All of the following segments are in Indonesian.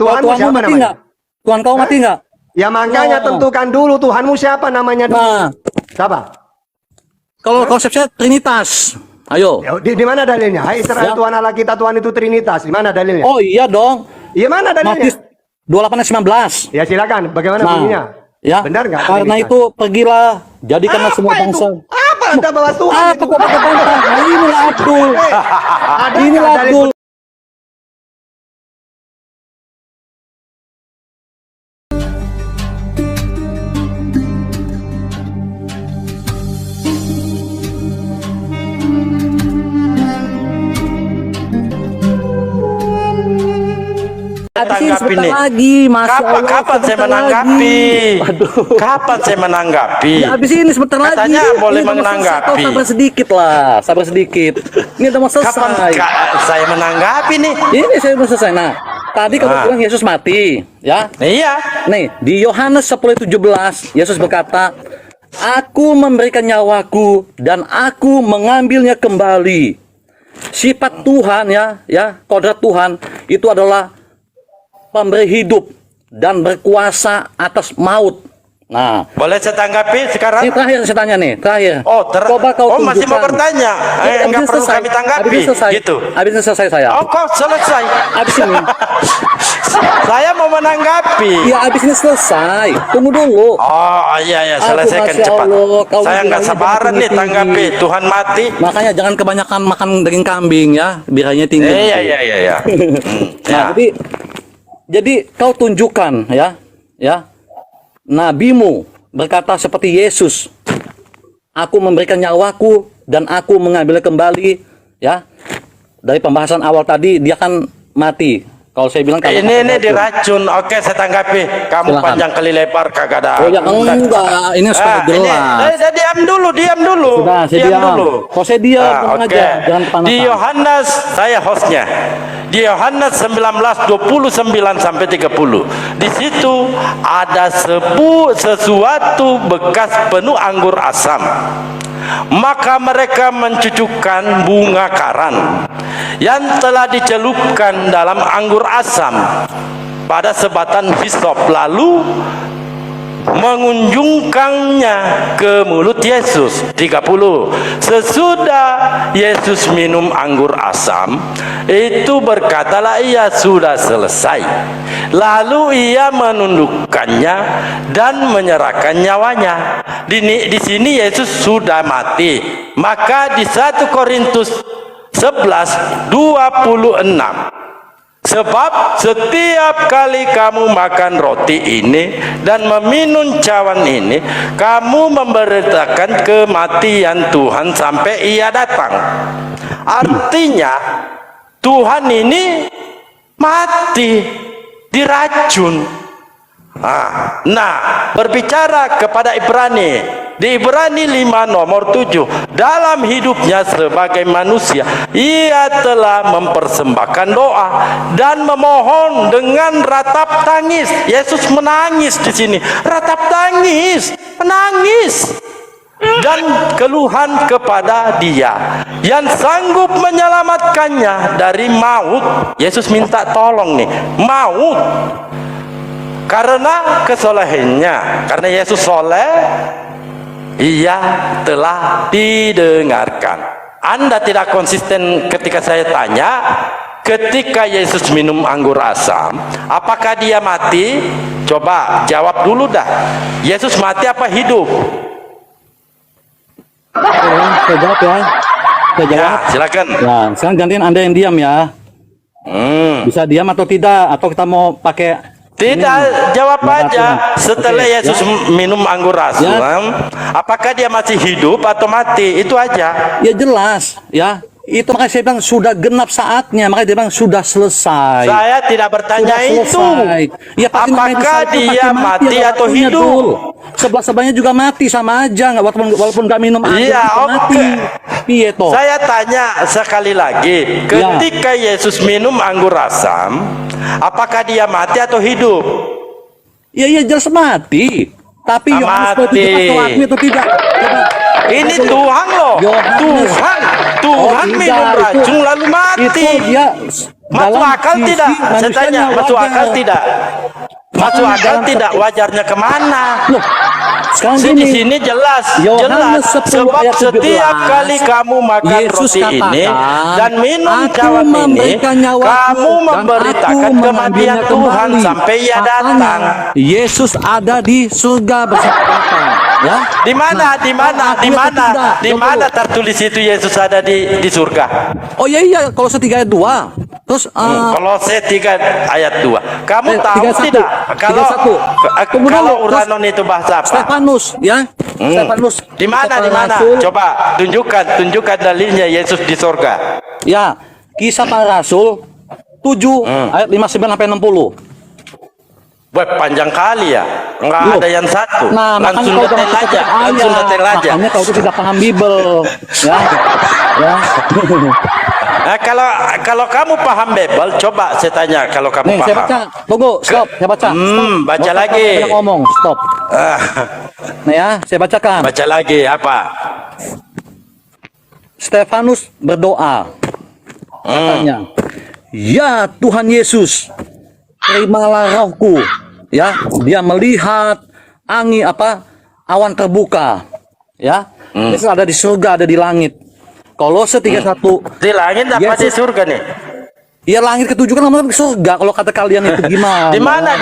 Tuhanmu Tuhanmu siapa mati namanya? nggak? Tuhan kau mati nggak? Ya makanya tentukan dulu Tuhanmu siapa namanya dulu. Nah, Siapa? kalau konsepnya Trinitas. Ayo. Ya, di mana dalilnya? Hai Israel, Ya. Tuhan Allah kita, Tuhan itu Trinitas. Di mana dalilnya? Oh iya dong. Iya mana dalilnya? Matius 28:19. Ya silakan. Bagaimana Nah, bunyinya? ya. Benar nggak? Karena Trinitas? itu pergilah, jadikanlah Apa semua itu? bangsa. Apa Anda bawa Tuhan Apa itu? kok pakai bangsa? Nah, inilah Abdul. Ada Inilah dalil Abdul. Habis ini Tanggapi sebentar nih. lagi, Masya Allah, Kapan saya sebentar menanggapi? lagi. Aduh. Kapan saya menanggapi? Ya, habis ini sebentar lagi. Katanya boleh Ini udah mau selesai. menanggapi. Kau sabar sedikit lah, sabar sedikit. Ini udah mau Kapan selesai. saya menanggapi nih? Ini saya udah selesai. Nah, tadi kamu bilang Yesus mati, ya? Iya. Nih, di Yohanes 10:17, Yesus berkata, "Aku memberikan nyawaku dan aku mengambilnya kembali." Sifat Tuhan ya, kodrat Tuhan itu adalah pemberi hidup dan berkuasa atas maut. Nah, Boleh saya tanggapi sekarang? ini terakhir saya tanya nih, terakhir. Coba kau masih mau tunjukkan. bertanya? Habis Enggak ini perlu selesai. kami tanggapi. Habis ini selesai. Gitu. Habis ini selesai saya. Oh, kok selesai? Habis ini. Saya mau menanggapi. Ya, habis ini selesai. Tunggu dulu. Oh iya, selesaikan Masya cepat. Allah, kau Saya nggak bilangnya sabaran jangan nih tinggi-tinggi. tanggapi. Tuhan mati. Makanya jangan kebanyakan makan daging kambing ya, biarnya tinggi. Iya. Nah, jadi kau tunjukkan ya, nabimu berkata seperti Yesus, aku memberikan nyawaku dan aku mengambil kembali, ya. Dari pembahasan awal tadi dia kan mati. Kalau saya bilang Ini diracun. Oke, saya tanggapi. Kamu Silakan. panjang kali lebar kagak ada. Oh ya enggak, ini sudah jelas. Saya diam dulu. Sudah, saya diam. dulu. Kok saya diam, tenang Oke. aja, jangan kepanasan. Di Yohanes, saya hostnya. Di Yohanes 19:29 sampai 30. Di situ ada sesuatu bekas penuh anggur asam. Maka mereka mencucukkan bunga karan yang telah dicelupkan dalam anggur asam pada sebatan hisop, lalu mengunjungkannya ke mulut Yesus. 30. Sesudah Yesus minum anggur asam itu, berkatalah ia, sudah selesai. Lalu ia menundukkannya dan menyerahkan nyawanya. Di sini Yesus sudah mati. Maka di 1 Korintus 11:26, sebab setiap kali kamu makan roti ini dan meminum cawan ini, kamu memberitakan kematian Tuhan sampai ia datang. Artinya Tuhan ini mati, diracun. Nah, berbicara kepada Ibrani, di Ibrani 5 nomor 7, dalam hidupnya sebagai manusia ia telah mempersembahkan doa dan memohon dengan ratap tangis. Yesus menangis di sini, ratap tangis, menangis, dan keluhan kepada Dia yang sanggup menyelamatkannya dari maut. Yesus minta tolong nih, maut. Karena kesolehannya, karena Yesus soleh, ia telah didengarkan. Anda tidak konsisten ketika saya tanya, ketika Yesus minum anggur asam, apakah dia mati? Coba jawab dulu dah. Yesus mati apa hidup? Saya jawab ya. Saya jawab. Ya, silakan. Ya, sekarang gantian Anda yang diam ya. Bisa diam atau tidak? Atau kita mau pakai Tidak, jawab aja. Setelah Oke, Yesus minum anggur asam, apakah dia masih hidup atau mati? Itu aja. Ya jelas, ya. Itu makanya saya bilang sudah genap saatnya, makanya dia bilang sudah selesai. Saya tidak bertanya Sudah itu. selesai. Ya, pasti namanya Apakah disciple dia pasti mati ada atau waktunya, hidup? Dul. Sebelah-sebelahnya juga mati sama aja, nggak walaupun nggak minum anggur Iya, juga mati. oke. Piye toh? Saya tanya sekali lagi, ketika Yesus minum anggur asam, apakah dia mati atau hidup? Ya jelas mati. Tapi Yohanes Mati. itu atau tidak? Coba. Ini Tuhan loh, Yohanes. Tuhan Oh, tidak, minum racun lalu mati. Itu Masuk dalam akal sisi tidak? Saya manusianya tanya, masuk wajar. akal tidak? Masuk akal Dalam tidak? Wajarnya kemana? Loh, sekarang Di gini, sini jelas, Yohanes 10 sebab ayat 17, setiap kali kamu makan Yesus roti ini katakan, dan minum "Aku cawan ini, memberikan nyawaku kamu dan memberitakan aku kematian mengambilnya Tuhan kembali." sampai Ia Katanya, datang. Yesus ada di surga bersama Bapa. Ya. Di mana? Nah, Di mana? aku Di lihat mana? tidak. Di Coba mana dulu. tertulis itu Yesus ada di surga? Oh iya, kalau 3 ayat 2. Terus Kolose 3 ayat 2. Kamu tahu 31. tidak? Kalau 31. Tunggu kalau dulu. uranon itu bahasa apa? Stefanus, ya. Stefanus. Di mana? Kisah Di Para mana? Rasul. Coba tunjukkan dalilnya Yesus di surga. Ya, Kisah Para Rasul 7 ayat 59 sampai 60. Wah, panjang kali ya. Enggak Loh. ada yang satu. Nah, langsung makanya kau detail jangan aja. seperti Langsung ayat. detail aja. Makanya kau itu tidak paham Bible, ya. Ya. Nah, kalau kamu paham Bible, coba saya tanya kalau kamu Nih, saya paham. baca. Tunggu, stop. Saya baca. Stop. Baca Nggak usah lagi. banyak ngomong, stop. Ah, Nah ya, saya bacakan. baca lagi apa? Stefanus berdoa. Katanya, "Ya Tuhan Yesus, terimalah rohku." Ya, dia melihat awan terbuka. Ya, Yesus ada di surga, ada di langit. Kolose 3:1. Di langit apa di Yesus- surga nih? Ya langit ketujuh kan namanya surga. Kalau kata kalian itu gimana? Di mana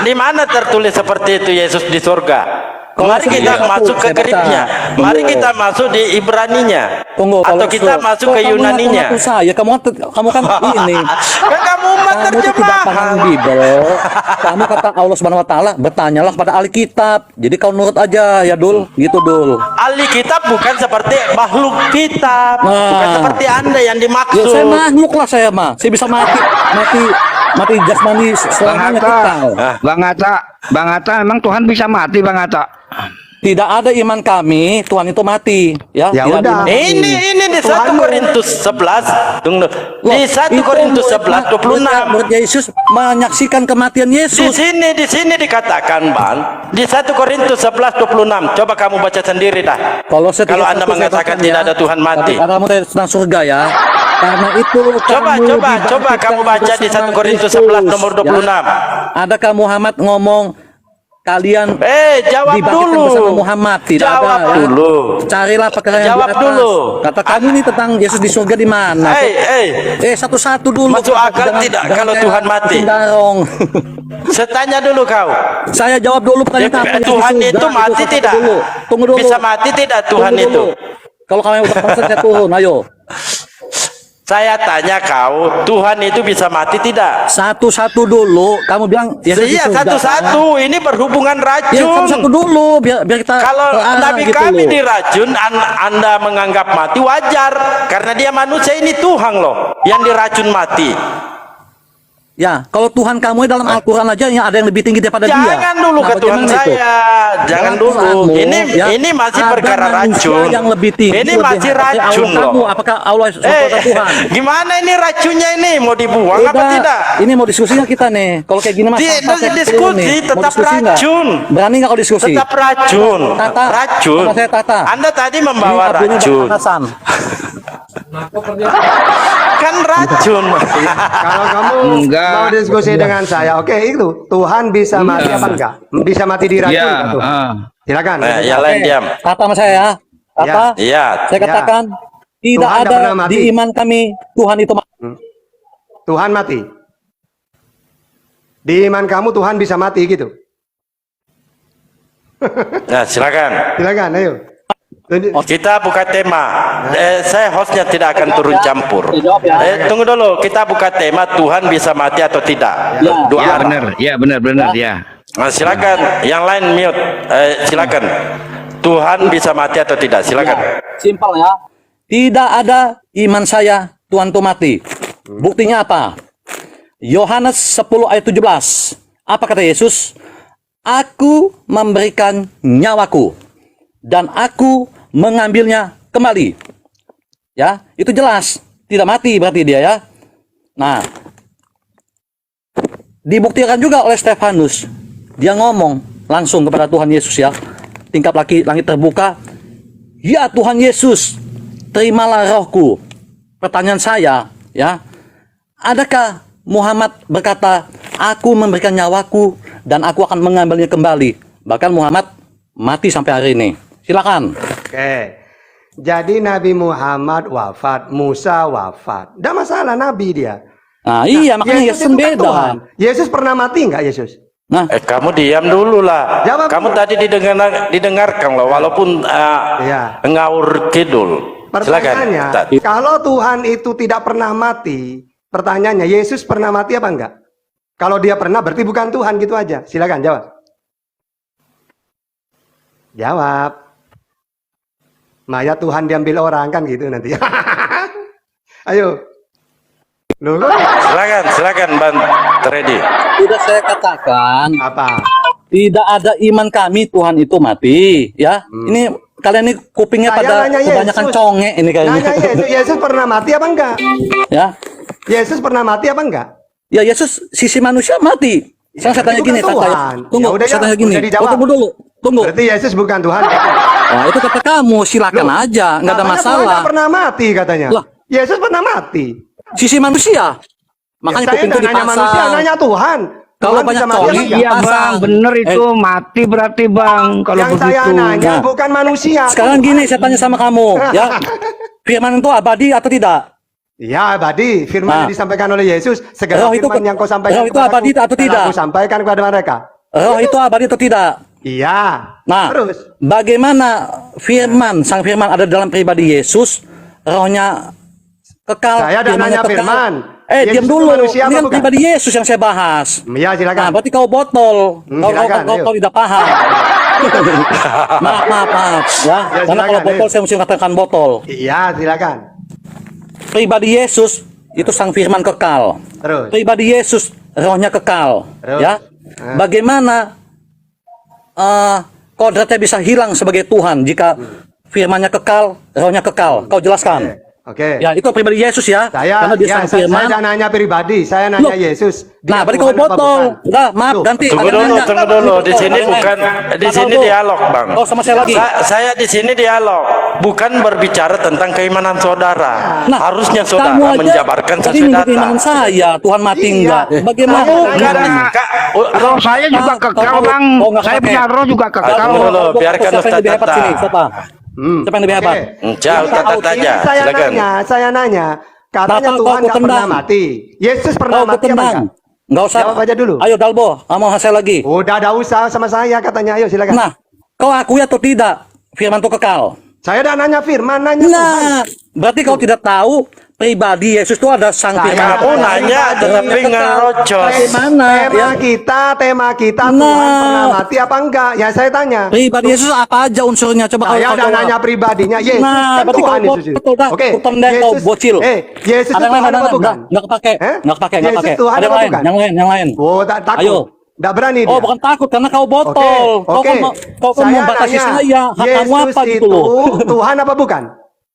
di mana tertulis seperti itu Yesus di surga? Mari kita masuk ke Greeknya. Mari kita masuk di Ibraninya. Tunggu, Atau kita masuk ke Yunaninya. Kamu kan ini. Kan kamu umat Kamu itu tidak paham terjemahan. Bible. Kamu kata Allah Subhanahu wa taala, bertanyalah kepada Alkitab. Jadi kau nurut aja ya, Dul. Gitu, Dul. Ahli kitab bukan seperti makhluk kitab, Nah. bukan seperti Anda yang Ya dimaksud. saya makhluk lah saya mah. Saya bisa mati jasmani selamanya kekal. Bang Atta, emang Tuhan bisa mati, Bang Atta? Tidak ada iman kami, Tuhan itu mati. Ya, Ya tidak udah. ada iman kami. Ini di 1 Korintus 11. Tunggu. Di 1 Itu Korintus 11 26. murid Yesus menyaksikan kematian Di Yesus. sini dikatakan, Bang, di 1 Korintus 11 26. Coba kamu baca sendiri dah. Kalau Anda mengatakan tidak ada Tuhan mati. Karena kamu tentang surga ya. Karena itu Coba kamu baca di 1 Korintus 11 nomor 26. Adakah Muhammad ngomong kalian Jawab dibangkitkan dulu. bersama Muhammad? Tidak Jawab ada ya. dulu. Carilah perkara yang Jawab di atas. dulu. Kata kamu ini tentang Yesus di surga di mana? Satu-satu dulu. Masuk akal tidak kalau kayak Tuhan mati? Darong. Saya tanya dulu kau. Saya jawab dulu pertanyaan kamu. Tuhan itu mati tidak? Tunggu dulu. Bisa mati tidak Tuhan Tunggu itu? dulu. Kalau kamu udah proses saya turun, ayo. Saya tanya kau, Tuhan itu bisa mati tidak? Satu-satu dulu. Kamu bilang Yesus di Iya, surga, satu-satu. Ini berhubungan kan? Ya, racun. satu-satu dulu biar kita Kalau terarah Nabi gitu kami loh. diracun, Anda menganggap mati wajar. Karena dia manusia, ini Tuhan loh yang diracun mati. Ya, kalau Tuhan kamu dalam Al-Quran aja yang ada yang lebih tinggi daripada dia. Jangan dulu ke Tuhan bagaimana itu? saya. Jangan Dalam dulu. Quranmu, ya, Ini masih ada perkara manusia racun. yang lebih tinggi. Ini lebih masih hebat dari racun Allah kamu. loh. Apakah Allah SWT Tuhan? Gimana ini racunnya ini? Mau dibuang apa Beda. tidak? Ini mau diskusinya kita nih. Kalau kayak gini mas, Diskusi tetap racun. Berani nggak kalau diskusi? Tetap racun. Tata. Racun. Sama saya Tata. Anda tadi membawa Ini Abdulnya racun. Hasan. Kan racun. Kalau kamu Enggak. mau diskusi dengan saya, oke itu Tuhan bisa mati apa enggak? Bisa mati di racun Iya, enggak tuh? Silakan. Nah, yang lain diam. Tata sama saya ya. Tata. Iya. Saya katakan tidak Tuhan ada tidak pernah mati. di iman kami Tuhan itu mati. Tuhan mati. Di iman kamu Tuhan bisa mati gitu. Nah, silakan. Silakan, ayo. Kita buka tema. Saya hostnya tidak akan turun campur. Tunggu dulu. Kita buka tema Tuhan bisa mati atau tidak. Dua Ya arah. benar, ya benar, ya. Nah, silakan. Yang lain mute. Silakan. Tuhan bisa mati atau tidak? Silakan. Simpel ya. Tidak ada iman saya Tuhan itu mati. Buktinya apa? Yohanes 10 ayat 17. Apa kata Yesus? Aku memberikan nyawaku dan aku mengambilnya kembali. Ya, itu jelas. Tidak mati berarti dia ya. Nah, dibuktikan juga oleh Stefanus. Dia ngomong langsung kepada Tuhan Yesus ya. Tingkap langit terbuka. Ya Tuhan Yesus, terimalah rohku. Pertanyaan saya ya, Adakah Muhammad berkata, aku memberikan nyawaku dan aku akan mengambilnya kembali? Bahkan Muhammad mati sampai hari ini. Silakan. Oke. Jadi Nabi Muhammad wafat, Musa wafat. Tidak masalah Nabi dia. Nah, iya, makanya Yesus itu kan beda. Tuhan. Yesus pernah mati nggak Yesus? Nah, Kamu diam dulu lah. Jawab Kamu dulu. tadi didengarkan loh, walaupun Iya. ngawur kidul. Pertanyaannya, Silakan. kalau Tuhan itu tidak pernah mati, pertanyaannya Yesus pernah mati apa enggak? Kalau dia pernah berarti bukan Tuhan, gitu aja. Silakan jawab. Jawab. Mayat Tuhan diambil orang kan gitu nanti. Ayo. Loh, Silakan Bang Tredi. sudah saya katakan, apa? tidak ada iman kami Tuhan itu mati, ya. Ini kalian ini kupingnya Saya pada nanya kebanyakan Yesus. conge ini kayaknya. Nanya Yesus pernah mati apa enggak? Ya. Yesus pernah mati apa enggak? Ya Yesus sisi manusia mati. Saya tanya bukan gini, Tuhan. tunggu, Ya udah, saya tanya gini. udah dijawab. Tunggu dulu, tunggu. Berarti Yesus bukan Tuhan. Nah, itu kata kamu, silakan aja, nggak ada Katanya Tuhan masalah. nggak pernah mati katanya. Lah. Yesus pernah mati. Sisi manusia. Makanya Saya kuping itu nggak nanya manusia, dipasang. nanya Tuhan. Kalau Tuhan banyak bisa mati coli, apa enggak? Iya pasang. bang, bener itu mati berarti bang kalau Yang saya begitu. nanya Nah. bukan manusia. Sekarang gini, saya tanya sama kamu, ya. Firman itu abadi atau tidak? Ya, abadi. Firman yang Nah. disampaikan oleh Yesus. Segala Roh itu- firman yang kau sampaikan roh itu kepadaku, abadi atau telah tidak? Aku sampaikan kepada mereka. Roh itu abadi atau tidak? Iya. Nah, Terus. bagaimana firman, sang firman ada dalam pribadi Yesus, rohnya kekal. Saya ada firmannya nanya kekal. firman. Diam Yesus itu dulu. manusia Ini apa kan bukan? pribadi Yesus yang saya bahas. Ya, Nah, silakan. berarti kau botol. Silakan, ayo. Kau tidak paham. maaf. Ya, Ya, karena kalau silakan, botol ayo. saya mesti katakan botol. Iya, silakan. Pribadi Yesus itu sang firman kekal. Terus. Pribadi Yesus rohnya kekal. Terus. Ya. Bagaimana kodratnya bisa hilang sebagai Tuhan jika firmannya kekal, rohnya kekal? Kau jelaskan. Oke. Ya, itu pribadi Yesus ya. Karena dia sang saya firman. tidak nanya pribadi, saya nanya Loh. Yesus. Nah, Dia berarti kau Tuhan apa botol. bukan? Udah, maaf, Loh, ganti. Tunggu Ada dulu, nanya. tunggu dulu. Di Botol. sini Ada bukan, nanya. di Pak sini Aldo. dialog, Bang. Oh, sama saya lagi. Saya di sini dialog, bukan berbicara tentang keimanan saudara. Nah, Harusnya kamu saudara aja menjabarkan tadi sesuai nyebut data. imanan saya, Tuhan mati Iya. enggak? Bagaimana? Bukan, Nah, Kak. roh saya juga Ah, kekal kau- bang. kau nggak Saya pakai. punya roh juga kekal. Tunggu dulu, biarkan Siapa yang Ustaz lebih hebat Tata. sini? Siapa? Siapa yang lebih hebat? Jauh, Tata aja. Silakan. Saya nanya. Katanya Bapak, Tuhan kau nggak pernah tendang. mati. Yesus pernah Kau mati apa ketendang. enggak? Enggak usah. Jawab aja dulu. Ayo Dalbo, kamu saya lagi. Udah ada usaha sama saya katanya. Ayo silakan. Nah, kau akui atau tidak firman itu kekal? Saya udah nanya firman, nanya Tuhan. Nah, berarti kau tidak tahu pribadi Yesus itu ada sang Saya firman. Kamu nanya tapi ngerocos. Bagaimana? Tema kita Tuhan Nah. pernah mati apa enggak? Ya saya tanya. Pribadi Yesus apa aja unsurnya? Coba Saya kau udah jawab. nanya pribadinya. Yesus Nah, kan berarti Tuhan kau Yesus itu. betul dah. Oke. Kau tendang, kau bocil. Yesus itu Ada yang Tuhan lain, apa bukan? Nggak kepake, Eh? nggak kepake, nggak Yesus kepake. Tuhan Ada yang apa lain, bukan? yang lain. Oh, tak takut. Ayo. Nggak berani Oh, dia. bukan takut karena kau botol. Kau Oke. kan membatasi saya. Hak kamu apa Yesus gitu loh? itu Tuhan apa bukan?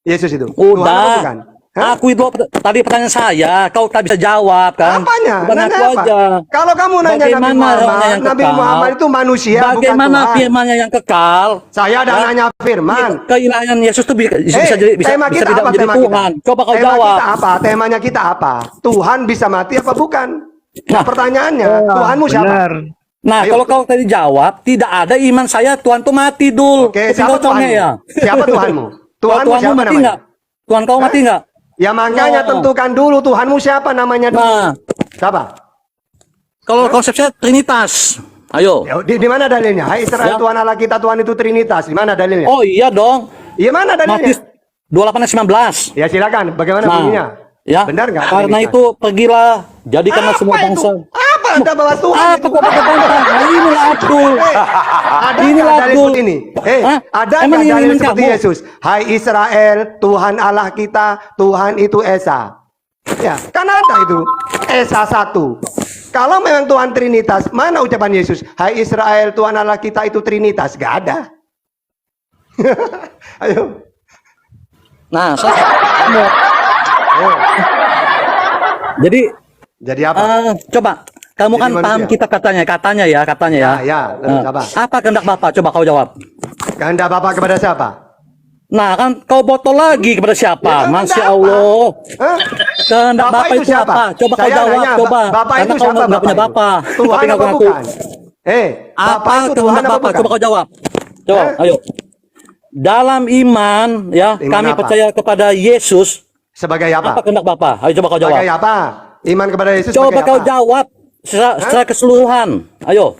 Yesus itu. Tuhan apa Udah. bukan? Hah? Aku itu tadi pertanyaan saya, kau tak bisa jawab kan? Apanya? Bukan Nanya aku apa? aja. Kalau kamu nanya Nabi Bagaimana rohnya Muhammad, yang Nabi kekal? Muhammad itu manusia Bagaimana bukan Tuhan. firmannya yang kekal? Saya ada Hah? nanya firman. Keilahian Yesus itu bisa Tema kita tidak apa menjadi tema Tuhan. kita? Coba kau tema jawab. kita apa? Temanya kita apa? Tuhan bisa mati apa bukan? Nah. Pertanyaannya, Tuhanmu siapa? Benar. Nah, Ayo. kalau kau tadi jawab, tidak ada iman saya Tuhan tuh mati dul. Oke, Kuping siapa kau conge Tuhanmu? ya? Siapa Tuhanmu? Tuhanmu siapa mati namanya? nggak? Tuhan kau mati nggak? Ya makanya Oh. tentukan dulu Tuhanmu siapa namanya dulu. Nah, Siapa? kalau konsepnya Trinitas. Ayo. Ya, di mana dalilnya? Hai Israel, Ya. Tuhan Allah kita, Tuhan itu Trinitas. Di mana dalilnya? Oh iya dong. Iya mana Matius dalilnya? 28 ayat 19. Ya silakan. Bagaimana bunyinya? Ya. Benar nggak? Karena Trinitas? itu pergilah jadikanlah semua Apa itu? bangsa. Apa Anda bawa Tuhan Apa itu? kok pakai bangsa? Nah, inilah Abdul. Ada Inilah dalil Abdul. seperti ini? Hah? Ada Emang nggak ini dalil iman seperti kamu? Yesus? Hai Israel, Tuhan Allah kita, Tuhan itu Esa. Ya, kan ada itu. Esa satu. Kalau memang Tuhan Trinitas, mana ucapan Yesus? Hai Israel, Tuhan Allah kita itu Trinitas. Gak ada. Ayo. Nah, kamu. Ayo. Jadi apa? Coba kamu Jadi kan manusia. paham kita katanya ya. Ya, terus apa? Apa kehendak Bapak? Coba kau jawab. Kehendak Bapak kepada siapa? Nah, kan kau botol lagi kepada siapa? Ya, Masya kehendak Allah. Hah? Kehendak Bapak itu apa? Coba kau Saya jawab, nanya, coba. Bapak Karena itu kau siapa? nggak punya itu? Bapak. Tuhan Tapi nggak apa ngaku. bukan? Bapak Apa itu Tuhan kehendak apa Bapak? bukan? Coba kau jawab. Coba, Hah? ayo. Dalam iman, ya, Iman kami apa? percaya kepada Yesus. Sebagai Apa apa? kehendak Bapak? Ayo coba kau jawab. Sebagai apa? Iman kepada Yesus Coba sebagai kau apa? jawab secara keseluruhan. Ayo.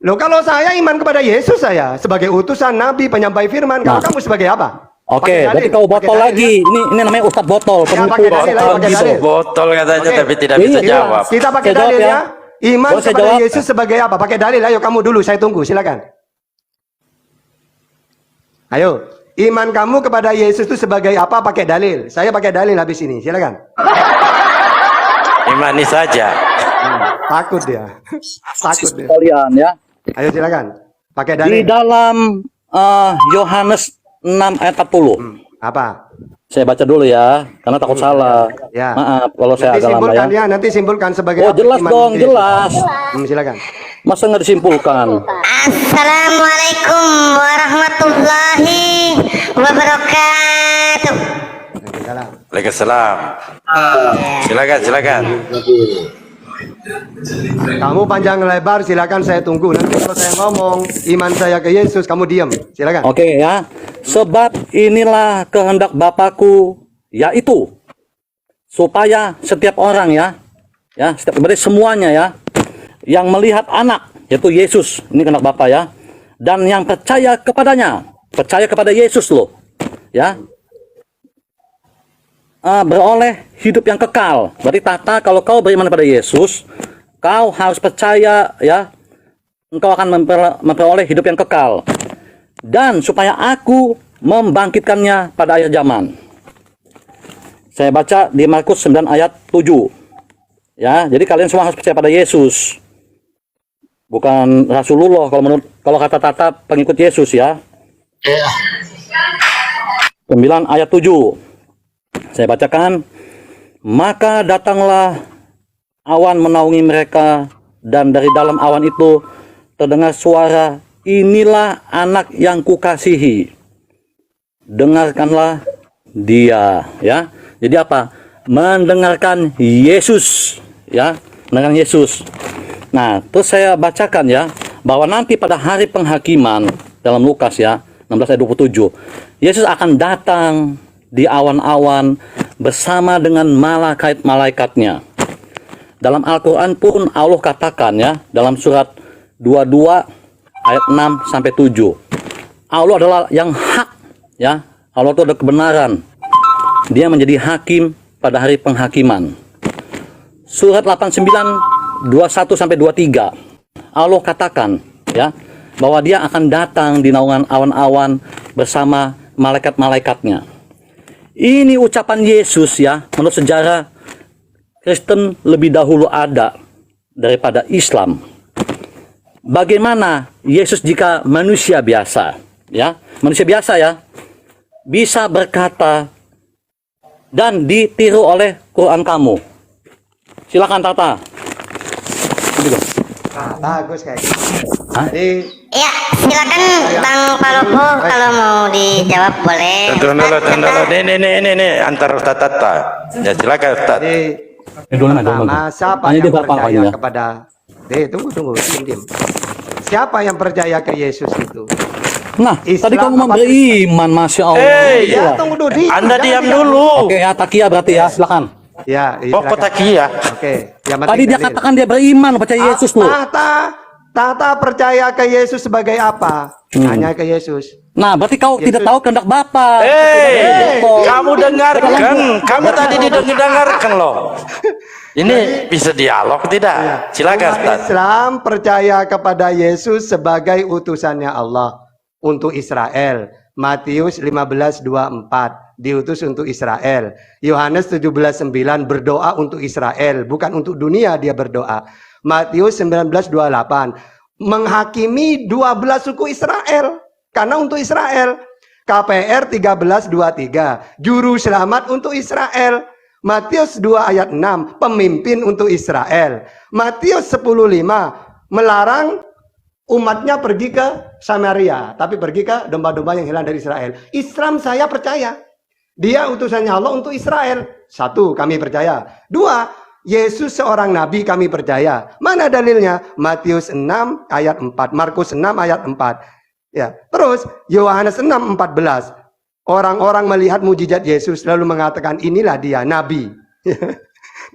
Loh, kalau saya iman kepada Yesus, saya sebagai utusan Nabi penyampai firman. Kalau Nah. kamu sebagai apa? Oke, Pakai berarti dalil, kau pakai botol dalil, lagi. Ini namanya Ustadz botol, Ya, penipu. pakai dalil, ayo, pakai gitu. dalil. Botol katanya Oke. tapi tidak Iya, bisa iya. jawab. Kita pakai Saya jawab dalil ya. ya. Iman Boleh saya kepada jawab? Yesus sebagai apa? Pakai dalil. Ayo kamu dulu, saya tunggu. Silakan. Ayo, iman kamu kepada Yesus itu sebagai apa? Pakai dalil. Saya pakai dalil habis ini. Silakan. Imani saja. Takut dia. Takut dia. Kalian ya. Ayo silakan. Pakai Di dalil. dalam Yohanes 6 ayat 40. Apa? Saya baca dulu ya, karena takut salah. Ya. Maaf kalau saya Nanti agak lambat simpulkan ya. ya. Nanti simpulkan sebagai Oh apa jelas iman dong, Yesus. jelas. Silakan. Masa nggak disimpulkan? Assalamualaikum warahmatullahi wabarakatuh. Waalaikumsalam. Waalaikumsalam. Silakan, silakan. Kamu panjang lebar silakan, saya tunggu. Nanti kalau saya ngomong iman saya ke Yesus, kamu diam. Silakan. Oke ya. Sebab inilah kehendak Bapakku, yaitu supaya setiap orang ya, setiap berarti semuanya ya, yang melihat anak, yaitu Yesus, ini kehendak Bapa ya, dan yang percaya kepadanya, percaya kepada Yesus loh, ya, beroleh hidup yang kekal. Berarti Tata, kalau kau beriman kepada Yesus, kau harus percaya ya, engkau akan memperoleh hidup yang kekal. Dan supaya aku membangkitkannya pada akhir zaman. Saya baca di Markus 9 ayat 7. Ya, jadi kalian semua harus percaya pada Yesus. Bukan Rasulullah kalau kata Tata pengikut Yesus ya. 9 ayat 7. Saya bacakan, maka datanglah awan menaungi mereka, dan dari dalam awan itu terdengar suara, inilah anak yang kukasihi, dengarkanlah dia. Ya, jadi apa? Mendengarkan Yesus, ya, mendengarkan Yesus. Nah, terus saya bacakan ya, bahwa nanti pada hari penghakiman dalam Lukas ya 16 ayat 27, Yesus akan datang di awan-awan bersama dengan malaikat-malaikatnya. Dalam Al-Quran pun Allah katakan ya, dalam surat 22 ayat 6 sampai 7. Allah adalah yang hak ya. Allah itu ada kebenaran. Dia menjadi hakim pada hari penghakiman. Surat 89 21 sampai 23. Allah katakan ya, bahwa dia akan datang di naungan awan-awan bersama malaikat-malaikatnya. Ini ucapan Yesus ya, menurut sejarah Kristen lebih dahulu ada daripada Islam. Bagaimana Yesus jika manusia biasa, ya, manusia biasa ya, bisa berkata dan ditiru oleh Quran kamu? Silakan Tata. Nah, bagus kayak gitu. Hah? Jadi Ya, silakan Bang Palopo kalau mau dijawab boleh. Tunggu dulu. Ini antar Ustaz Tata. Ya silakan Ustaz. pertama, siapa Tanya yang dia berapa percaya kalinya? kepada tunggu, diam. Siapa yang percaya ke Yesus itu? Nah, Islam tadi kamu apa memberi iman, Masya Allah. Iya. Ya, tunggu dulu. Anda diam Jangan dulu. Oke ya, Takia berarti ya, silakan. Ya, Oh, kota Kia. Oke. Yang penting Tadi dia dalil. katakan dia beriman, percaya Yesus loh. Tata percaya ke Yesus sebagai apa? Hanya ke Yesus. Nah, berarti kau Yesus. tidak tahu kehendak Bapa. Kamu dengarkan. Kamu tadi didengarkan loh. Ini bisa dialog tidak? Silakan Umat Ustaz. Islam percaya kepada Yesus sebagai utusannya Allah untuk Israel. Matius 15:24 diutus untuk Israel. Yohanes 17:9 berdoa untuk Israel, bukan untuk dunia dia berdoa. Matius 19:28 menghakimi 12 suku Israel karena untuk Israel. KPR 13:23 juru selamat untuk Israel. Matius 2 ayat 6 pemimpin untuk Israel. Matius 10:5 melarang Umatnya pergi ke Samaria, tapi pergi ke domba-domba yang hilang dari Israel. Islam saya percaya. Dia utusannya Allah untuk Israel. Satu, kami percaya. Dua, Yesus seorang nabi, kami percaya. Mana dalilnya? Matius 6 ayat 4, Markus 6 ayat 4. Ya, terus Yohanes 6:14. Orang-orang melihat mujizat Yesus lalu mengatakan inilah dia nabi.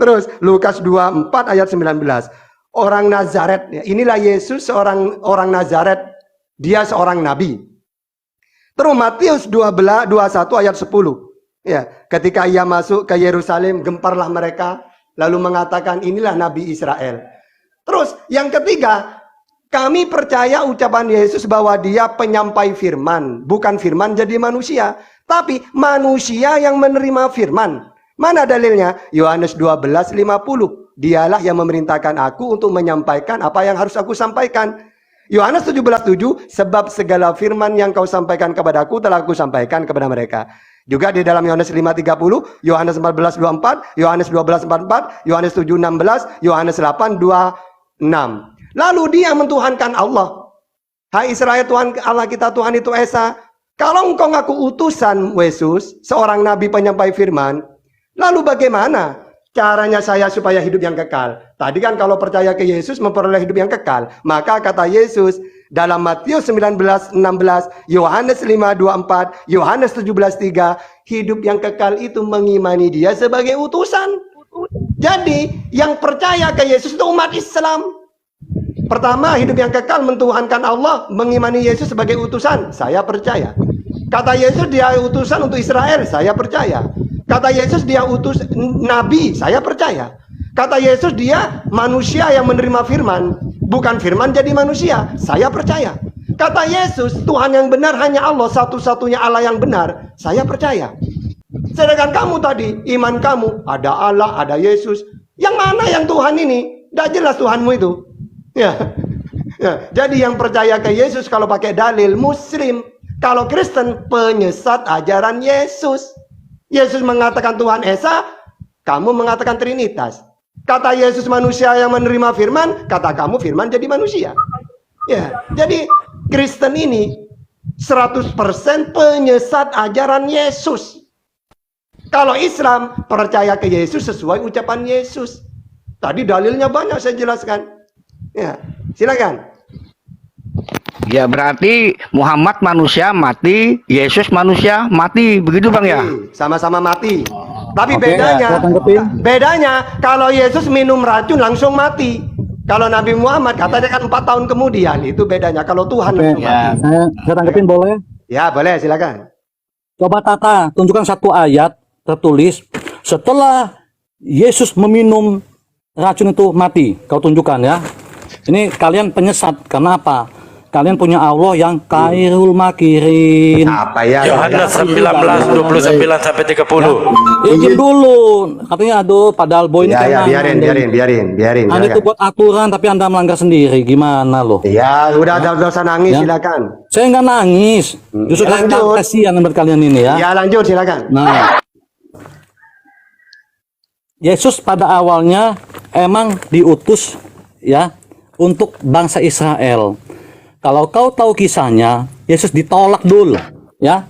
Terus Lukas 24 ayat 19. Orang Nazaret, ya, inilah Yesus seorang orang Nazaret, dia seorang nabi. Terus Matius 21 ayat 10. Ya, ketika ia masuk ke Yerusalem, gemparlah mereka lalu mengatakan inilah nabi Israel. Terus yang ketiga, kami percaya ucapan Yesus bahwa dia penyampai firman, bukan firman jadi manusia, tapi manusia yang menerima firman. Mana dalilnya? Yohanes 12:50. Dialah yang memerintahkan aku untuk menyampaikan apa yang harus aku sampaikan. Yohanes 17:7, sebab segala firman yang kau sampaikan kepadaku telah aku sampaikan kepada mereka. Juga di dalam Yohanes 5:30, Yohanes 14:24, Yohanes 12:44, Yohanes 7:16, Yohanes 8:26. Lalu dia mentuhankan Allah. Hai Israel, Tuhan Allah kita Tuhan itu Esa. Kalau engkau ngaku utusan Yesus, seorang nabi penyampai firman, lalu bagaimana caranya saya supaya hidup yang kekal? Tadi kan kalau percaya ke Yesus memperoleh hidup yang kekal. Maka kata Yesus dalam Matius 19:16, Yohanes 5:24, Yohanes 17:3, hidup yang kekal itu mengimani dia sebagai utusan. Jadi yang percaya ke Yesus itu umat Islam. Pertama, hidup yang kekal mentuhankan Allah, mengimani Yesus sebagai utusan. Saya percaya. Kata Yesus dia utusan untuk Israel. Saya percaya. Kata Yesus dia utus nabi, saya percaya. Kata Yesus dia manusia yang menerima firman, bukan firman jadi manusia, saya percaya. Kata Yesus Tuhan yang benar hanya Allah, satu-satunya Allah yang benar, saya percaya. Sedangkan kamu tadi, iman kamu ada Allah, ada Yesus. Yang mana yang Tuhan ini? Tidak jelas Tuhanmu itu. Ya. Ya. Jadi yang percaya ke Yesus kalau pakai dalil Muslim, kalau Kristen penyesat ajaran Yesus. Yesus mengatakan Tuhan Esa, kamu mengatakan Trinitas. Kata Yesus manusia yang menerima firman, kata kamu firman jadi manusia. Ya, jadi Kristen ini 100% penyesat ajaran Yesus. Kalau Islam percaya ke Yesus sesuai ucapan Yesus. Tadi dalilnya banyak saya jelaskan. Ya, silakan. Ya berarti Muhammad manusia mati, Yesus manusia mati, begitu Bang ya? Sama-sama mati. Tapi Oke, bedanya, saya tanggepin. bedanya kalau Yesus minum racun langsung mati. Kalau Nabi Muhammad katanya kan 4 tahun kemudian, itu bedanya. Kalau Tuhan langsung mati. Saya tanggepin boleh? Ya boleh, silakan. Coba Tata, tunjukkan satu ayat tertulis setelah Yesus meminum racun itu mati. Kau tunjukkan ya. Ini kalian penyesat, karena apa? Kalian punya Allah yang kairul makirin. Apa ya? Yohanes 19:29 sampai 30. Izin dulu. Katanya aduh, padahal boy ini Ya, kan biarin. Anda itu Silakan. buat aturan tapi Anda melanggar sendiri. Gimana loh? Ya, udah ada dosa nangis, Ya. silakan. Saya nggak nangis. Justru Ya, lanjut. kasihan buat kalian ini ya. Ya, lanjut silakan. Nah, Yesus pada awalnya emang diutus ya untuk bangsa Israel. Kalau kau tahu kisahnya, Yesus ditolak dulu, ya.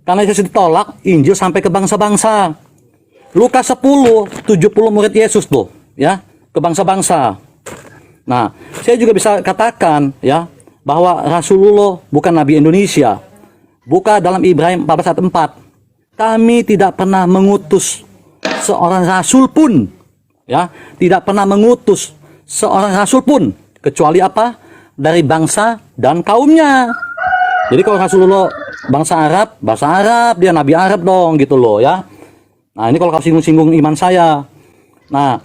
Karena Yesus ditolak, Injil sampai ke bangsa-bangsa. Lukas 10, 70 murid Yesus tuh, ya, ke bangsa-bangsa. Nah, saya juga bisa katakan, ya, bahwa Rasulullah bukan Nabi Indonesia. Buka dalam Ibrahim 14 ayat 4. Kami tidak pernah mengutus seorang rasul pun, ya, tidak pernah mengutus seorang rasul pun, kecuali apa? Dari bangsa dan kaumnya. Jadi kalau Rasulullah bangsa Arab, bahasa Arab, dia Nabi Arab dong gitu loh ya. Nah ini kalau kau singgung-singgung iman saya. Nah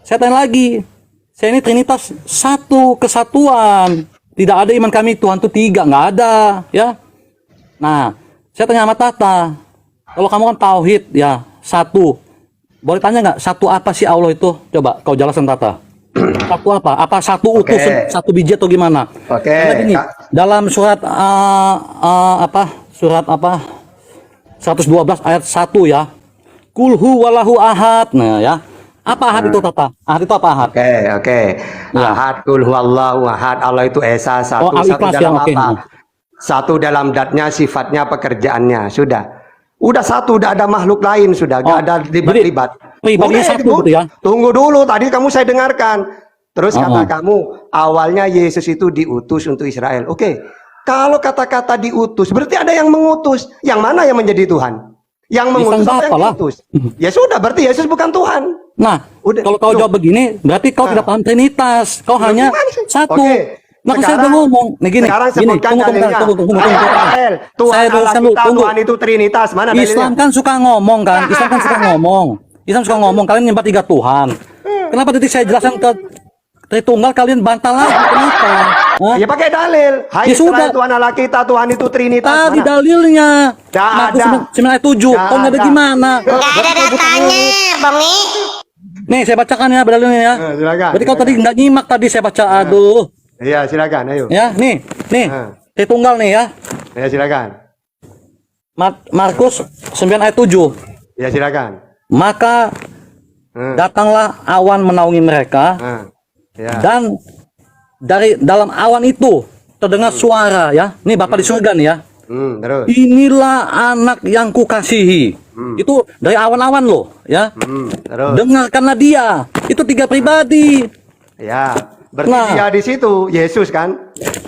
saya tanya lagi, saya ini Trinitas satu kesatuan, tidak ada iman kami Tuhan itu tiga, nggak ada ya. Nah saya tanya sama Tata, kalau kamu kan tauhid ya satu, boleh tanya nggak satu apa sih Allah itu? Coba kau jelaskan Tata. Satu apa? Apa satu utus, satu biji atau gimana? Oke. Karena gini, dalam surat surat 112 ayat 1 ya. Kul huwalahu ahad. Nah ya. Apa ahad itu, Tata? Ahad itu apa ahad? Oke. Ya. Ahad, kul huwallahu ahad. Allah itu esa, satu. Oh, Satu Al-Ikhlas dalam ya, oke. apa? Satu dalam datnya, sifatnya, pekerjaannya. Udah satu, udah ada makhluk lain sudah, gak Oh, ada libat-libat. jadi pribadinya Oke, satu Bu. gitu ya? Tunggu dulu, tadi kamu saya dengarkan. Terus kata Oh. kamu, awalnya Yesus itu diutus untuk Israel. Oke, kalau kata-kata diutus, berarti ada yang mengutus. Yang mana yang menjadi Tuhan? Yang mengutus Sang apa yang Bapa lah. diutus? Ya sudah, berarti Yesus bukan Tuhan. Nah, Udah, kalau kau loh. jawab begini, berarti kau tidak paham Trinitas. Kau hanya gimana sih? satu. Oke, Nah, saya sekarang- udah ngomong. Nih gini, Sekarang sebutkan tunggu. Israel, Tuhan Saya Allah teruskan kita, dulu, tunggu. Tuhan itu Trinitas. Mana Islam dalilnya? kan suka ngomong kan, Islam kan suka ngomong. Islam suka ngomong, kalian nyembah 3 Tuhan. Kenapa tadi saya jelaskan ke Tritunggal kalian bantah lagi? Kenapa? Hah? Ya pakai dalil. Hai Ya Israel, sudah. Tuhan Allah kita, Tuhan itu Trinitas. Tadi Mana? dalilnya. Nggak ada. 9 ayat 7. Nggak Kau nggak ada ada. gimana? Nggak ada datanya, Bongi. Nih saya bacakan ya dalilnya ya. Silakan. Berarti kau tadi nggak nyimak tadi saya baca. Aduh. Iya, silakan, ayo. Ya, nih. Nah. Tritunggal nih ya. Ya, silakan. Markus 9 ayat 7. Ya, silakan. Maka datanglah awan menaungi mereka, Ya. dan dari dalam awan itu terdengar suara ya. Nih Bapak di surga nih ya. Terus. Inilah anak yang kukasihi. Itu dari awan-awan loh ya. Terus. Dengarkanlah dia. Itu 3 pribadi. Ya. Berarti Nah. dia di situ Yesus kan?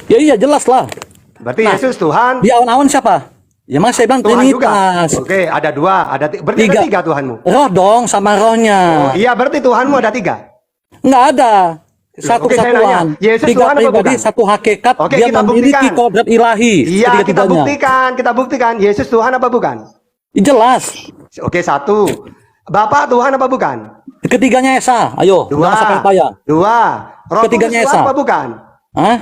Ya iya jelas lah. Berarti Nah. Yesus Tuhan. Di awan-awan siapa? Ya mas saya bilang Tuhan juga. Trinitas. Oke, ada 2, berarti ada 3 Tuhanmu. Roh dong sama rohnya. Iya, berarti Tuhanmu ada 3. Nggak ada. Satu Oke, saya kesatuan. nanya, Yesus 3 Tuhan apa pribadi, bukan? satu hakikat. Oke, dia kita memiliki buktikan. kodrat ilahi. Iya, kita Ketiga-tiganya. buktikan. Yesus Tuhan apa bukan? Jelas. Oke, 1. Bapak Tuhan apa bukan? Ketiganya Esa. Ayo. 2. Jangan sampai payah. 2. Roh Ketiganya Kudus Tuhan Esa. apa bukan? Hah?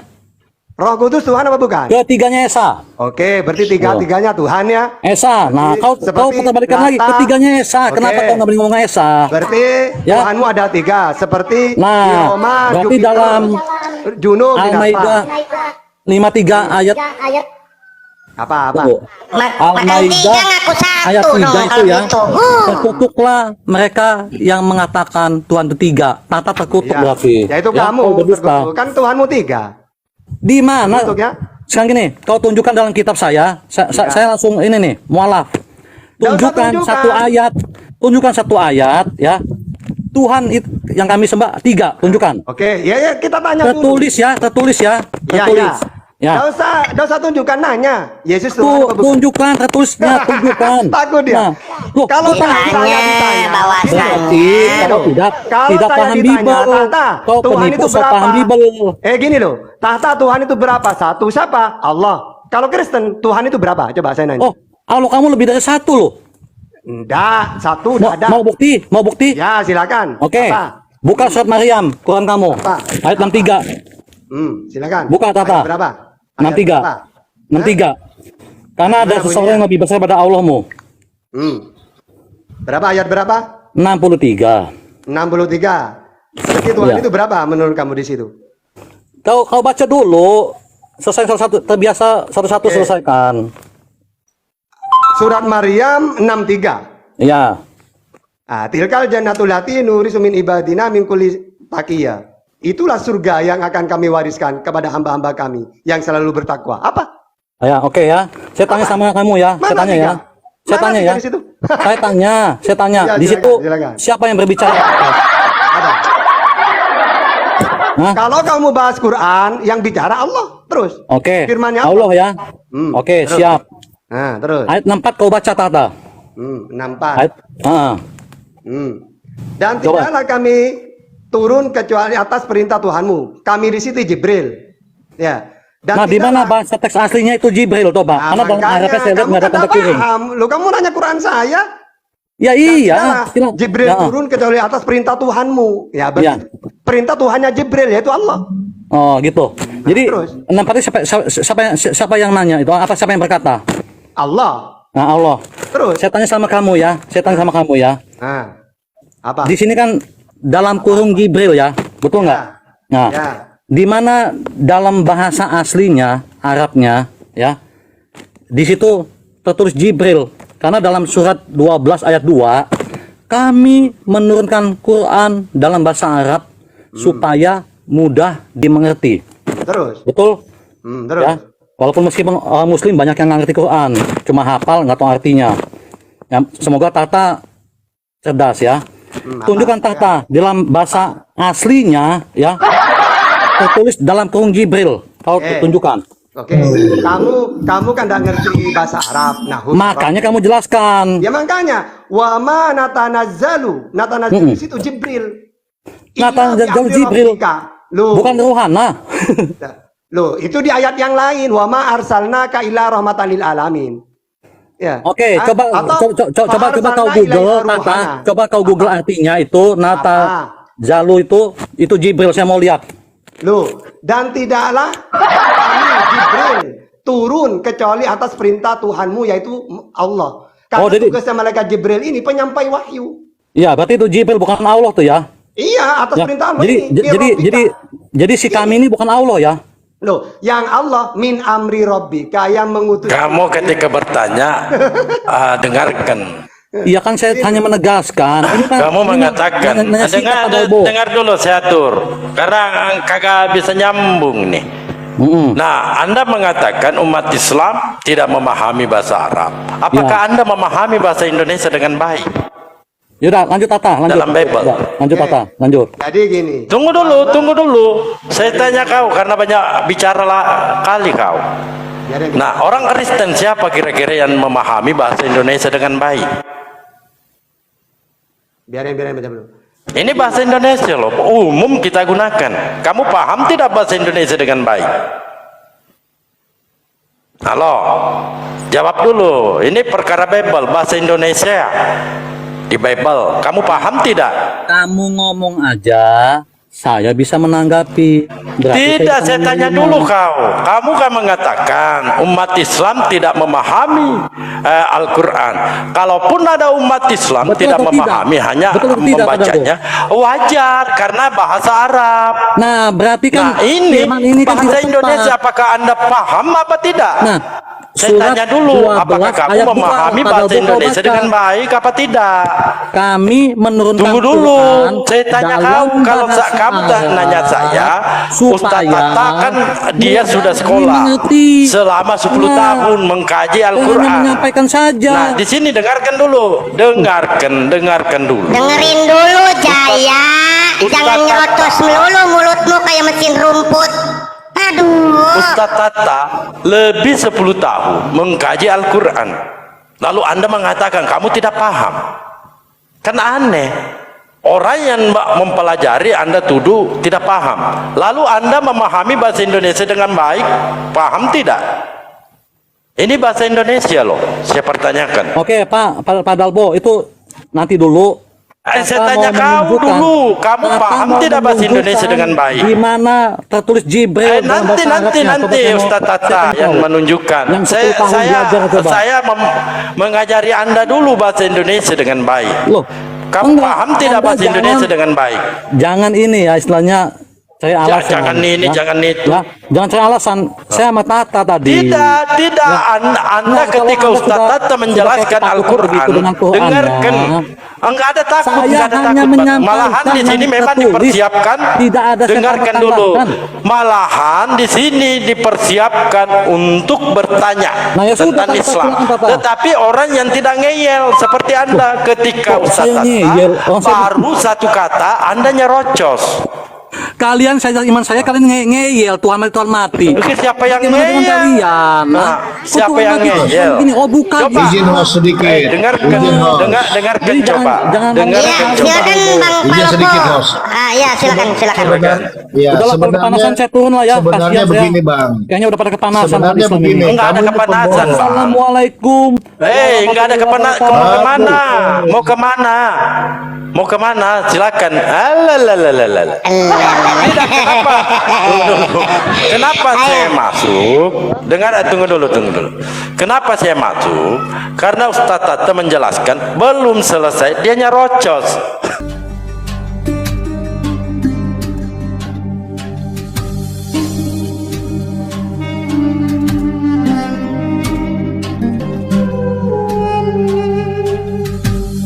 Roh Kudus Tuhan apa bukan? Ketiganya Esa. Oke, berarti tiga-tiganya Tuhan ya. Esa. Nah, kau Seperti putar balikan lagi. Nata. Ketiganya Esa. Oke. Kenapa kau nggak boleh ngomong Esa? Berarti Ya. Tuhanmu ada 3. Seperti Nah, di Roma, berarti Jupiter, dalam Juno, Al-Maidah Minerva. 53 ayat Apa? tunggu. Makan 3 ngaku 1 ayat 3 dong itu kalau ya. gitu. Terkutuklah mereka yang mengatakan Tuhan itu 3. Tata terkutuk Ya. berarti. Ya itu kamu. kau berdusta. terkutuk. Kan Tuhanmu 3. Di mana? Terkutuk ya. Sekarang gini, kau tunjukkan dalam kitab saya. Saya langsung ini nih, mualaf. Nggak usah Tunjukkan tunjukkan. satu ayat. Tunjukkan satu ayat ya. Tuhan yang kami sembah 3. Tunjukkan. Oke, ya kita tanya dulu. Tertulis ya, tertulis ya. Ya, Tertulis. Ya. Nggak usah tunjukkan nanya. Yesus Tuhan Tuh, apa bukan? tunjukkan tertulisnya, tunjukkan. Takut dia. Nah, loh, Kalau kau saya Tanya ditanya, bahwasannya. berarti kau Kalau tidak saya paham ditanya, Bible. Tata, Kau Tuhan penipu itu sok berapa? paham Bible. Gini loh, tahta Tuhan itu berapa? 1 siapa? Allah. Kalau Kristen, Tuhan itu berapa? Coba saya nanya. Oh, Allah kamu lebih dari 1 loh. Enggak, 1 udah ada. Mau bukti? Mau bukti? Ya, silakan. Oke. Apa? Buka surat Maryam, Quran kamu. Apa? Ayat 63. Silakan. Buka, Tata. Ayat berapa? 63. Ayat berapa? 63. Karena ada Gimana seseorang bunyinya? yang lebih besar pada Allahmu. Berapa ayat berapa? 63. 63. Berarti Tuhan Iya. itu berapa menurut kamu di situ? Kau baca dulu. Selesai satu-satu, terbiasa satu-satu Oke. selesaikan. Surat Maryam 63. Ya. Tilkal jannatul lati nurisu min ibadina min kulli taqiyya. Itulah surga yang akan kami wariskan kepada hamba-hamba kami yang selalu bertakwa. Apa? Ya, oke ya. Saya tanya sama kamu ya. Saya Mana tanya tiga? ya. Saya Mana tanya tiga ya. di situ? Saya tanya. Ya, Di silakan, situ silakan. siapa yang berbicara? Ada. Hah? Kalau kamu bahas Quran, yang bicara Allah terus. Oke. Firmannya Allah ya. Oke, terus. siap. Nah, terus. Ayat 64 kau baca Tata. 64. Ayat Dan Coba. tidaklah kami turun kecuali atas perintah Tuhanmu. Kami di situ Jibril. Ya. Dan Nah, di mana tidaklah- bahasa teks aslinya itu Jibril coba? Karena dalam makanya Arabnya saya lihat kamu nggak ada kan tanda nggak kirim. paham. Lu kamu nanya Quran saya. Ya iya. Tidaklah Silakan. Jibril Ya. turun kecuali atas perintah Tuhanmu. Ya, berarti Ya. perintah Tuhannya Jibril yaitu Allah. Oh gitu. Jadi terus? 64 siapa yang nanya itu? Apa siapa yang berkata? Allah. Nah Allah. Terus. Saya tanya sama kamu ya. Saya tanya sama kamu ya. Nah, apa? Di sini kan dalam kurung Jibril ya, betul nggak? Nah, Ya. di mana dalam bahasa aslinya Arabnya ya, di situ tertulis Jibril. Karena dalam surat 12 ayat 2, kami menurunkan Quran dalam bahasa Arab supaya mudah dimengerti. Terus. Betul? Terus. Ya. Walaupun meskipun orang Muslim banyak yang nggak ngerti Quran, cuma hafal nggak tahu artinya. Ya, semoga Tata cerdas ya. Tunjukkan Tata dalam bahasa aslinya ya. Tertulis dalam kurung Jibril. Kau tunjukkan. Oke, kamu kan nggak ngerti bahasa Arab. Nah, Makanya kamu jelaskan. ya makanya wa ma natanazzalu di situ Jibril. Natanazzalu Jibril. Loh, Bukan Ruhana. loh, itu di ayat yang lain wa ma arsalnaka illa rahmatan lil alamin. Ya. Oke, coba kau Google Tata, coba kau Google artinya itu Nata Zalu itu Jibril, saya mau lihat. Loh, dan tidaklah kami Jibril turun kecuali atas perintah Tuhanmu yaitu Allah. Karena jadi tugasnya malaikat Jibril ini penyampai wahyu. Iya, berarti itu Jibril bukan Allah tuh ya. Iya, atas Ya, perintah Allah jadi ini. jadi si kami ini bukan Allah ya. Loh, yang Allah min amri rabbika yang mengutus. Kamu ketika bertanya, dengarkan. Iya kan saya hanya menegaskan. Ini kan, Kamu mengatakan, dengar dulu saya atur, karena kagak bisa nyambung nih. Nah, Anda mengatakan umat Islam tidak memahami bahasa Arab. Apakah Anda memahami bahasa Indonesia dengan baik? Yaudah, lanjut Tata, lanjut. Dalam Bible. Lanjut Tata, lanjut. Jadi gini. Tunggu dulu. Saya tanya kau karena banyak bicara kali kau. Nah, orang Kristen siapa kira-kira yang memahami bahasa Indonesia dengan baik? Biarin baca dulu. Ini bahasa Indonesia loh, umum kita gunakan. Kamu paham tidak bahasa Indonesia dengan baik? Halo, jawab dulu. Ini perkara Bible, bahasa Indonesia di Bible. Kamu paham tidak? Kamu ngomong aja, saya bisa menanggapi. Berarti Tidak, saya tanya dulu kau. Kamu kan mengatakan umat Islam tidak memahami Al-Quran. Kalaupun ada umat Islam tidak memahami, hanya membacanya, wajar karena bahasa Arab. Nah, berarti kan ini kan bahasa tidak Indonesia, tepat. apakah Anda paham apa tidak? Nah, saya tanya dulu, apakah kamu memahami bahasa Indonesia dengan baik apa tidak? Kami menurunkan Tunggu dulu, Quran saya tanya dalam kamu. Kalau bahasa kamu nanya saya, Ustaz supaya Tata kan dia sudah sekolah dimengerti. selama 10 Nah, tahun mengkaji hanya Al-Quran. menyampaikan saja. Nah, di sini dengarkan dulu, dengarkan dulu. Dengerin dulu Jaya, Ustaz jangan Tata. nyelotos melulu mulutmu kayak mesin rumput. Aduh. Ustaz Tata lebih 10 tahun mengkaji Al-Quran, lalu Anda mengatakan kamu tidak paham. Kan aneh. Orang yang mempelajari Anda tuduh tidak paham, lalu Anda memahami bahasa Indonesia dengan baik, paham tidak? Ini bahasa Indonesia loh, saya pertanyakan. Oke, Pak Dalbo, itu nanti dulu. Saya Tata tanya mau kau menunjukkan. dulu, kamu Tata paham mau tidak bahasa Indonesia menunjukkan dengan baik? Di mana tertulis Jibril dalam bahasa Arabnya? Nanti Coba Ustaz Tata saya yang tahu. menunjukkan. Yang 10 tahun belajar, coba. Saya mengajari Anda dulu bahasa Indonesia dengan baik. Loh, Kamu enggak, paham tidak Anda bahasa Indonesia dengan baik? Jangan ini ya istilahnya cari alasan. Jangan ini, jangan itu. Ya, jangan cari alasan. Saya sama Tata tadi. Tidak. Anda kalau ketika Anda Ustaz sudah- Tata sudah menjelaskan kayak takut Al-Quran, begitu dengan Quran, dengarkan. ya. Enggak ada takut, Saya enggak ada hanya takut. menyampaikan Malahan di sini yang memang tertulis. dipersiapkan. Tidak ada saya Dengarkan dulu. tambah-tambahkan. Malahan di sini dipersiapkan untuk bertanya Nah, ya sudah, tentang Tata, Islam. silakan, Tata. Tetapi orang yang tidak ngeyel seperti Anda ketika kok Ustaz saya Tata ngeyel? baru satu kata Anda nyerocos. Kalian saya iman saya kalian ngeyel Tuhan mati. Oke, siapa yang Bagaimana dengan ngeyel? kalian? Nah, Kok siapa Tuhan yang mati Tuhan ngeyel? gini? Oh bukan. Coba. Izin host sedikit. Dengarkan, Izin host. dengarkan Jadi coba. jangan- Dengarkan Iya, coba. silakan Bang Izin sedikit, Palopo. Bos. Ya, silakan. Ya, Udahlah, kalau kepanasan saya turun lah ya. sebenarnya Kasihan saya. begini, Bang. Kayaknya udah pada kepanasan. Sebenarnya habis ini. begini. Enggak ada kamu ini kepanasan, pembohong. Bang. Assalamualaikum. Enggak ada kemana? Mau Aduh. kemana? Mau kemana? Mau kemana? Silakan. Alalalala. Tidak, kenapa? Tunggu. Kenapa saya masuk? Tunggu dulu. Kenapa saya masuk? Karena Ustaz Tata menjelaskan belum selesai, dia nyerocos.